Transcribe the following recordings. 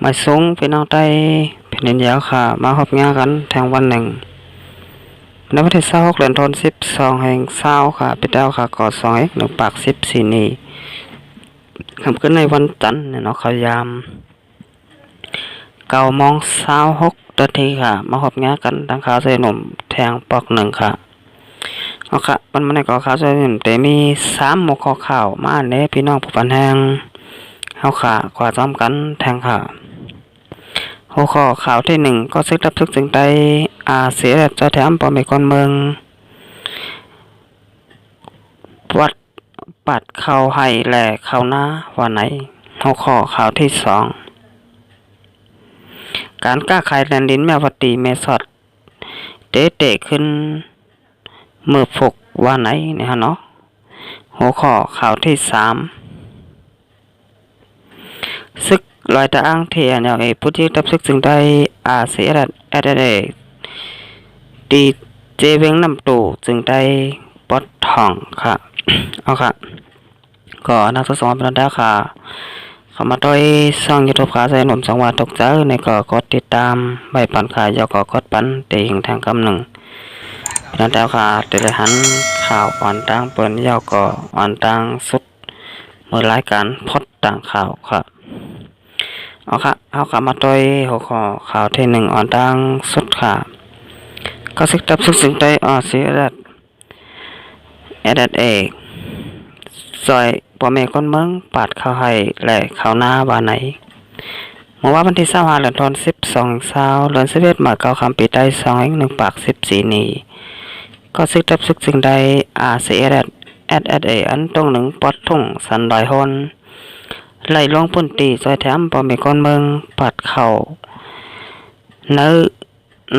มาสูงพี่น้องใต้แผ่นดินยาวค่ะมาหอบงากันแทงวันหนึ่งในวันที่26เดือนธันวาคม12แห่ง20ค่ะเป็นดาวค่ะก่อ2 1ปาก14นี้คำขึ้นในวันจันทร์เนี่ยเนาะเขายาม9:26 นาทีค่ะมาหอบงากันทางข่าวใส่หนุ่มแทงปอก1ค่ะเอาค่ะมันในก่อข่าวใส่หนุ่มแต่มี3หมวกข้อข่าวมาเน้พี่น้องผู้ปันแหงเฮาค่ะกว่าซ้อมกันแทงค่ะหัวข้อข่าวที่1ก็ซึกรับซึกจึงได้เสียจะแถมปอมคนเมืองวัดปัดเข้าให้แหล่เข้าหน้าวันไหนหัวข้อข่าวที่2การก้าขายแลนดินแม่วัดตีเมสอดเตะขึ้นมือฝกวันไหนเนี่ยฮะเนาะหัวข้อข่าวที่3ซึกลอยตะอ้างเทียนอย่างผู้ที่รับซึกจึงได้เสียแอดเดดีเจเวงนำตู่จึงได้ปดทองค่ะ เอาค่ะก็นักศึกษาเป็นได้ค่ะเข้ามาด้วยช่องยูทูบค่ะใส่หนุ่มสังวาตกใจในก็กดติดตามใบปันขายยก็กดปันเตียงทางคำหนึ่งเป็นได้ค่ะเดลหันข่าวอ่อนต่างเปิดยก็อ่อนต่างสุดเมื่อรายการพดต่างข่าวค่ะเอาค่ะเอาค่ะมาด้วยหัวข้อข่าวที่1อ่อนต่างสุดค่ะก็ซึกตับซึกสิ่งใดเสียดัดเอกซอยพ่อแม่คนเมืองปาดเข้าให้และเข้าหน้าว่าไหนเมื่อวันที่25เดือนธันวาคม12เดือน11มา9คำปีใต้2 1ปาก14นี้ก็ซึกตับซึกสิ่งใดเสียดัดอันตรง1ปอดทุ่งสันดอยฮนไล่ลงปุ่นตีซอยแถมพ่อแม่คนเมืองปาดเข้าเนื้อ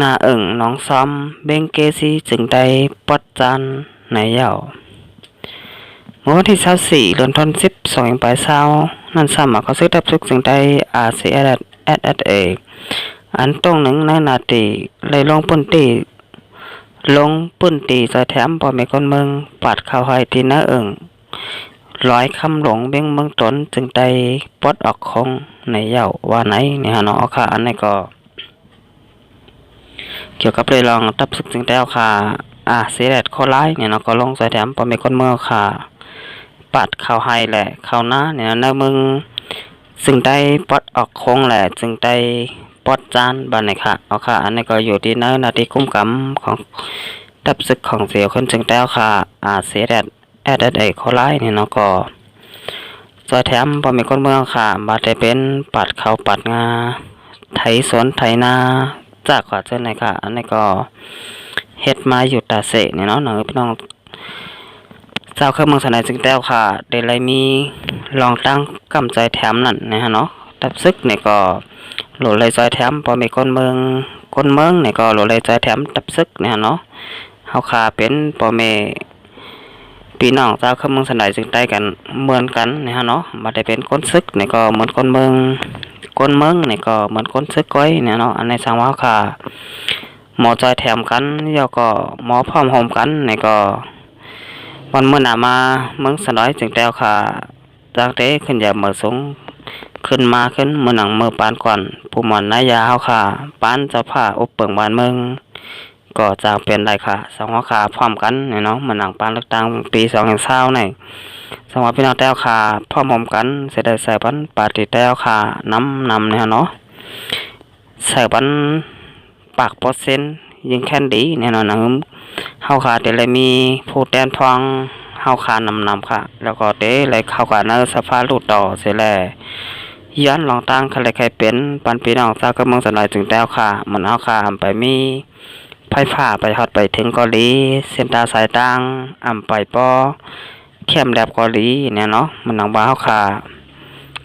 นาน้องซ้อมเบงเกซีจึงได้ปดจานในเยาเมื่อวันที่24เดือนธันวาคม12ปลาย20นั่นซ้ำเขาซื้อดับซึกจึงได้เสียอันตรง1ในนาทีเลยลงปุ่นตีซอยแถมพ่อแม่คนเมืองปาดเข้าให้ที่เนื้อร้อยคำหลงเบงเมืองตนจึงได้ปดออกคงในเยาว่าไหนเนี่ยฮะเนาะค่ะอันนี้ก็เกี่ยวกับเรื่องลองตับซึกจึงได้ค่ะเสียดโคไลเนี่ยเนาะก็ลงใส่แถมปอมคนเมืองค่ะปัดเข้าให้แหละเข้าหน้าเนี่ยในมึงซึ่งได้ปดออกโค้งแหละจึงได้ปดจานบันนี่ค่ะเอาค่ะอันนี้ก็อยู่ที่นาทีคุ้มกำของตับซึกของเสียวคนจึงได้ค่ะเสียดโคไลเนี่ยเนาะก็ใส่แถมปอมคนเมืองค่ะบาดได้เป็นปัดเข้าปัดงาไถสวนไถนาจากขวาเจ้าไหนค่ะอันนี้ก็เฮ็ดมาอยู่ตาเสเนี่ยเนาะพี่น้องเจ้าเครื่องเมืองสนายจึงแต้วค่ะได้ไรมีลองตั้งกำใจแถมนั่นนะฮะเนาะตับซึกเนี่ยก็โหลดเลยใจแถมพอมีคนเมืองเนี่ยก็โหลดเลยใจแถมตับซึกเนี่ยเนาะเฮาค่ะเป็นพอมีพี่น้องเจ้าเครื่องเมืองสนายจึงได้กันเหมือนกันนะฮะเนาะมาได้เป็นคนซึกเนี่ยก็เหมือนคนเมืองเนี่ยก็เหมือนคนซึกก้อยเนี่ยเนาะอันในสังว่าค่ะหมอจอยแถมกันแล้วก็หมอพร้อมโฮมกันนี่ก็วันเมื่อหนามาเมืองสนอยจึงแต้วค่ะจากเด้ขึ้นอย่าเมื่อสูงขึ้นเมื่อหนังเมื่อปานก่อนผู้หมอนนายาเฮาค่ะปานเจ้าผ้าอบเปิงบ้านเมืองก็จากเป็นไรค่ะสองหัวขาพร้อมกันนี่เนาะเมื่อหนังปานเลือกตั้งปี2020นี่สองว่าพี่น้องแต้วค่ะพร้อมโฮมกันเสด็จใส่ปันปาติแต้วค่ะนำเนี่ยเนาะใส่ปันปาก%ยิงแค่นดีเนี่ยเนาะเฮาขาแต่เลยมีผู้แทนพองเฮาขานำค่ะแล้วก็เด้เลยเข้ากับในสภาลูกต่อเสียแลย้อนลองตั้งใครเป็นปันพี่น้องเจ้าก็เมืองสนายถึงแล้วค่ะเหมือนเฮาขาไปมีไฟฟ้าไปฮอดไปถึงเกาหลีเส้นตาสายต่างไปปอเข้มแลบเกาหลีเนี่ยเนาะมันหนังบ่าเฮาขา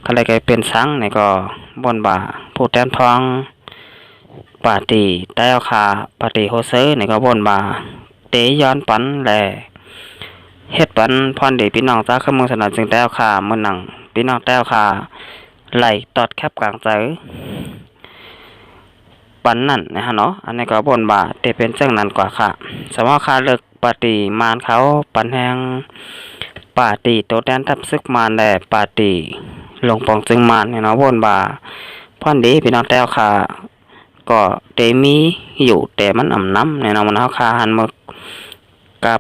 ใครเป็นสังเนี่ยก็บนบ่าผู้แทนพองปาตีแต้วค่ะปาตีโฮเซอร์นี่ก็บ่นมาเตย้อนปันแลเฮ็ดปันพรดีพี่น้องจ้าเครื่องมือสนับจึงแต้วค่ะมื้อหนังพี่น้องแต้วค่ะไหลตอดแคบกลางใจปันนั่นนะฮะเนาะอันนี้ก็บ่นมาเตเป็นจังนั้นกว่าค่ะสมว่าค่าเลิกปาตีมานเขาปันแหงปาตีโตแดนทับซึกมานแลปาตีลงปองจึงมานเนี่ยเนาะบ่นมา พอนดีพี่น้องแต้วค่ะก็เตมีอยู่แต่มันอ่ำน้ำในน้องมันเฮาค่ะหันมึกกะ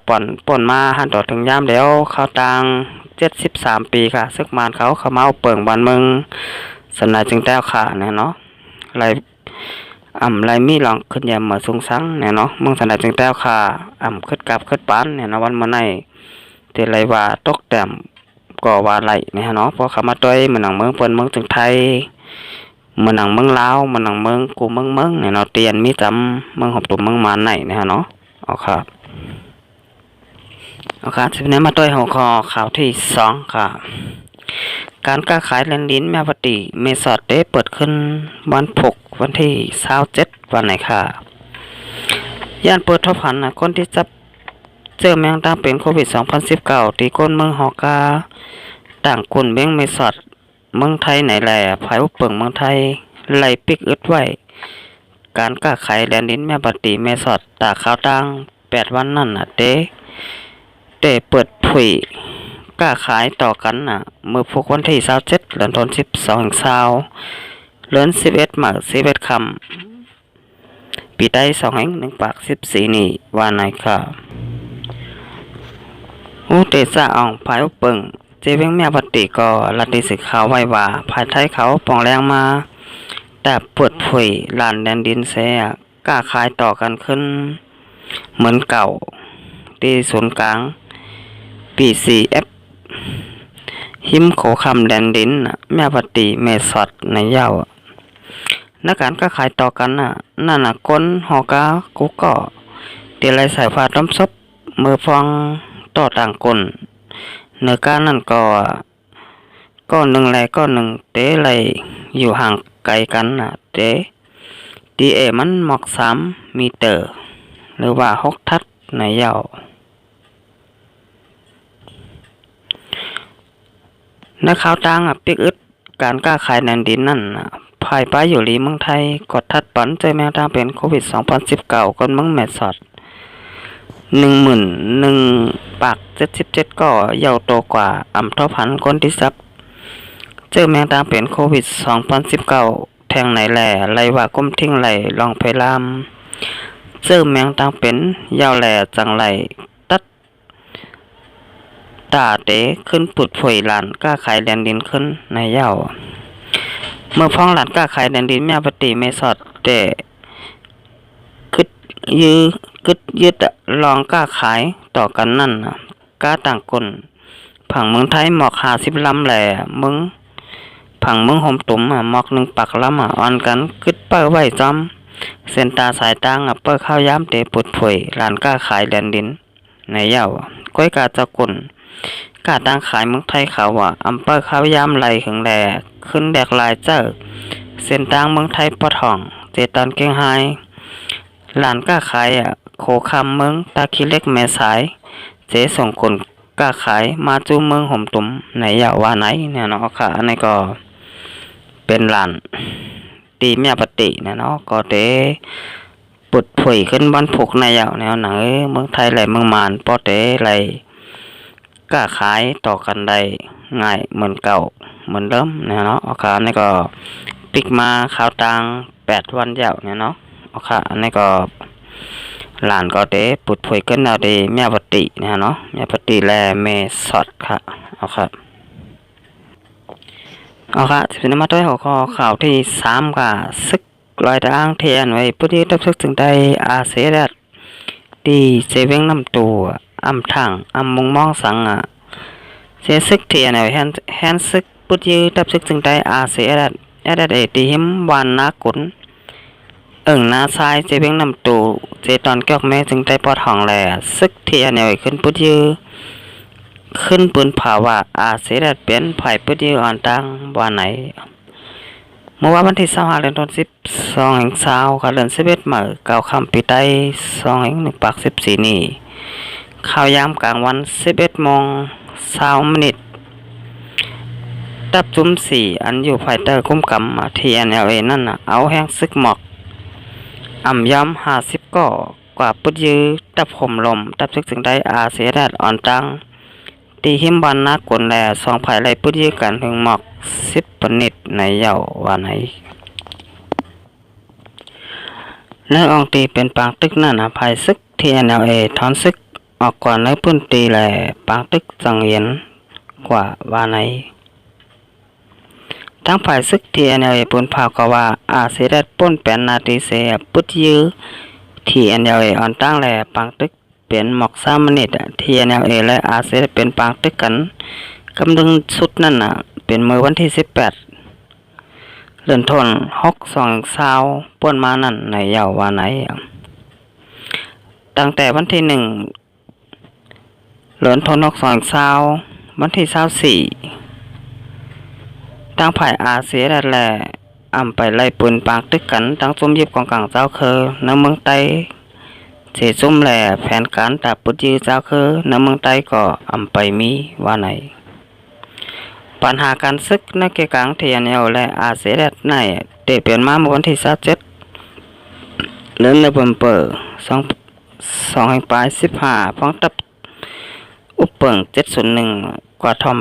ป่นมาหันต่อถึงยามแล้วเขาตัง73ปีค่ะซึกมานเขามาเอาเปิงบ้านเมืองสนายจึงแต้วค่ะเนี่ยเนาะไรไรมีลองขึ้นยามมาสูงสังเนี่ยเนาะเมืองสนายจึงแต้วค่ะขึ้นกับขึ้นปานเนี่ยเนาะวันมื้อในเตไรว่าตกแต้มก็ว่าไหลเนี่ยเนาะเพราะเขามาต้วยมันหนังเมืองเปิ้นเมืองถึงไทยมันหนังเมืองลาวมันหนังเมืองกูเมืองเนี่ยเนาะเตียนมีจำเมืองหอบตุ่มเมืองมานไหนเนี่ยเนาะเอาครับเอาครับทีนี้มาต้วยหัวข้อข่าวที่2ค่ะการค้าขายแลนดินแม่ปฏิเมษอดได้เปิดขึ้นวันพุธวันที่27วันไหนค่ะย่านเปิดทบหันคนที่จับเจอแมงดาเป็นโควิด2019ตีก้นเมืองฮอกาต่างคนเบ้งเมษอดเมืองไทยไหนแหล่ภายอุปเปิงเมืองไทยไหลปิกอึดไว้การค้าขายแลนดินแม่ปฏิเมษอดตาขาวตัง8วันนั่นเตเปิดผุยกล้าขายต่อกันเมื่อพวกวันที่27เดือนธันวาคม12เดือน11มา11ค่ำปีใด1ปาก14นี่ว่าไหนค่ะเตซ่าอ่องภายอุปเปิงเจเวงแม่ปฏิก็ลัดดิสึกข่าวไว้ว่าภายไทยเขาปองแรงมาแต่เปิดผุยลานแดนดินเสียกล้าขายต่อกันขึ้นเหมือนเก่าที่ศูนย์กลางPCF หิมโขคำแดนดินแม่ปฏิเมษอดในเย้านักการก็ขายต่อกันนั่นก้นหอกากุก็เตียไรสายฟ้าต้มซบมือฟองต่อต่างกลเนื้อการนั่นก็หนึ่งแลก็หนึ่งเตะไรอยู่ห่างไกลกันเตะดีเอมันหมอก3มีเตอร์หรือว่า6ทัดในเย้านักข่าวต่างปิกอึดการค้าขายแดนดินนั่นภายไปอยู่ลีเมืองไทยกดทัดปันเจอแมวต่างเป็นโควิด2019คนเมืองแมสอด11,000ปาก77ก็เยาวโตกว่าทอพันคนที่ซับเจอแมงต่างเป็นโควิด2019แทงไหนแหล่ไรว่าก้มทิ้งไหลลองไปลามเจอแมงต่างเป็นยาวแหล่จังไหลตัดตาเตขึ้นปุดผุยหลานก้าขายแดนดินขึ้นในเย้าเมื่อพ้องหลานก้าขายแดนดินแม่ปฏิเมษอดเตคึดยืดลองก้าขายต่อกันนั่นก้าต่างคนผังเมืองไทยหมอก50ลำแหล่มึงผังเมืองหอมตุ่มหมอก1ปักลำอ่อนกันคึดเป้าไว้จอมเส้นตาสายตางเปิ้ข้าวย้ำเตปุดผุยหลานก้าขายแดนดินในเย้าก้อยกาจะกุนกาตั้งขายเมืองไทยเขาเปิ้ข้าวยำไหลหึงแหล่ขึ้นแดกลายเจ้าเส้นตางเมืองไทยปะทองเจตอนเก่งไฮหลานก้าขายโคคำเมืองตาคิเล็กแม่สายเจส่งคนก้าขายมาจูเมืองห่มตุ่มไหนอย่าว่าไหนเนี่ยเนาะค่ะอันนี้ก็เป็นหลานตีแม่ปฏิเนี่ยเนาะก็เตปุดผุยขึ้นบ้านผูกในเยาแนวหนังเมืองไทยไหลเมืองมานปอเตไหลก้าขายต่อกันได้ง่ายเหมือนเก่าเหมือนเดิมเนี่ยเนาะเอาค่ะอันนี้ก็ปิกมาข่าวตัง8วันเย้าเนี่ยเนาะเอาค่ะอันนี้ก็หลานก็เตปุดผุยขึ้นเอาเดแม่ปฏิเนี่ยเนาะแม่ปฏิแลเมสอดค่ะเอาค่ะจะมาด้วยหัวข้อข่าวที่3ค่ะซึกลอยด่างเทียนไว้ผู้ที่รับซึกถึงได้อาเซดัดดีเจเวงน้ำตัวถังมุงมองสังเจซึกเทียนไว้แฮนซึกผู้ที่รับซึกถึงได้อาเซดัดตีหิมวันนากุนนาทรายเจเวงน้ำตัวเจตอนเกี่ยวแม่ถึงได้ปอดห้องแหล่ซึกเทียนไว้ขึ้นผู้ที่ขึ้นปืนผ่าว่าอาเสด็จเป็นไผ่ปืนยือ่อนตังวันไหนเมื่อวันที่25เดือนธันวาคม12แห่ง20ค่ะเดือน11มื้อเก้าค่ำปีใต้2แห่ง1ปาก14นี่ข่าวยามกลางวัน11:20ตับจุ่ม4อันอยู่ภายใต้คุ้มกำที่ NLA นั่นเอาแห้งซึกหมอกย้ำ50ก่อกว่าปืนยืตับห่มลมตับซึกถึงได้อาเสด็จอ่อนตังตีหิมบันนักกวนแล2ภายไหลปุ้ยกันถึงหมอก10ปนิดในเย้าว่าไหน ในอองตีเป็นปางตึกนั่นภายซึก TNLA ถอนซึกออกก่อนในพื้นตีแหล่ปางตึกสังเวียนกว่าว่าไหนทั้งฝ่ายซึก TNLA ปุนพาวก็ว่าอาเสด็จป้นแปนนาตีเสปุดยื้อ TNLA อ่อนตั้งแหล่ปางตึกเป็นหมอก3 มินิต TNLA และอาเสด็จเป็นปางตึกกันกำลังสุดนั่นเป็นมื้อวันที่18เดือนธันวาคม62ป่วนมานั่นในเยาวว่าไหนตั้งแต่วันที่1เดือนธันวาคม62วันที่24ตั้งฝ่ายอาเซียนแหละไปไล่ปืนปางตึกกันตั้งซุ่มยิบของกลางเจ้าคือในเมืองไต้เสซุ่มแหล่แผนการตาปุดยือเจ้าคือในเมืองไต้ก็ไปมีว่าไหนปัญหาการซึกในเกกลางTNLและอาเซียนในได้เปลี่ยนมาเมื่อวันที่27เดือนNovember 2015ฟ้องตับอุปเปิง701กว่าทอม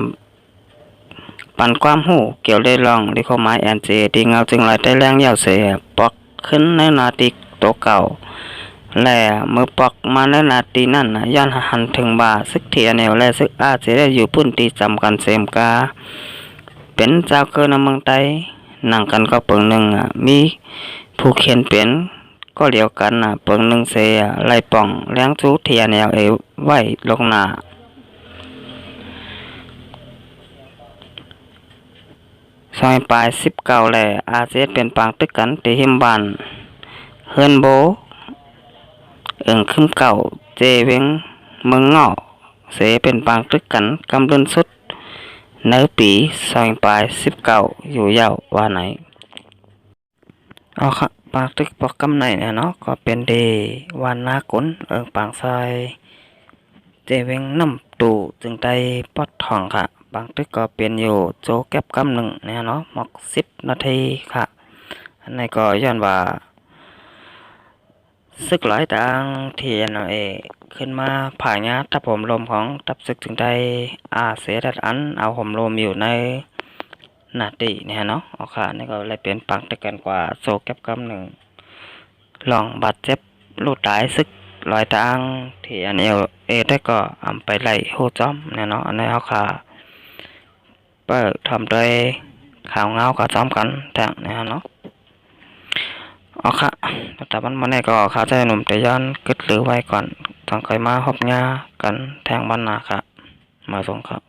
ปันความหูเกี่ยวได้ลองลิโคไม้แอนเจดีเงาจึงลอยได้แรงยาวเสียปอกขึ้นในนาทีโตเก่าและเมื่อปอกมาในนาทีนั้นย้อนหันถึงบ่าซึกTNLและซึกอาเจได้อยู่พื้นที่จำกันเซมกาเป็นเจ้าเกินในเมืองไต้นั่งกันก็เปิงหนึ่งมีผู้เขียนเป็นก็เดียวกันเปิงหนึ่งเสียไล่ป่องแรงจูTNLไว้ลงหน้าซอยปลาย19แหล่อาเซียนเป็นปางตึกกันที่หิมบานเฮินโบขึ้นเก่าเจเวงเมืองเงาะเสเป็นปางตึกกันกำลังสุดเนื้อปีซอยปลาย19อยู่ยาวว่าไหนเอาค่ะปางตึกปอกกำไหนเนี่ยเนาะก็เป็นเดวันนากุนปางซอยเจเวงน้ำตูจึงได้ปอดทองค่ะบางตึกก็เป็นอยู่โจแก็บกำหนึ่งเนี่ยเนาะหมอก10 นาทีค่ะอันนี้ก็ย้อนว่าซึกหลายต่างTNLAขึ้นมาผ่านงาทับผมลมของทับซึกถึงได้เสียดัดอันเอาผมลมอยู่ในนาทีเนี่ยเนาะเอาค่ะนี่ก็เลยเป็นปังตึกกันกว่าโจแก็บกำหนึ่งลองบาดเจ็บลูกตายซึกหลายต่างTNLAได้ก็ไปไล่โฮจอมเนี่ยเนาะอันนี้เอาค่ะเปิดทำโดยข่าวเงากับซ้อมกันแต่เนี่ยเนาะเอาค่ะแต่มันนี่ก็ข่าวใจหนุ่มแต่ย้อนกึดหรือไว้ก่อนต้องคอยมาหอบงากันแทงบรรณาค่ะมาส่งครับ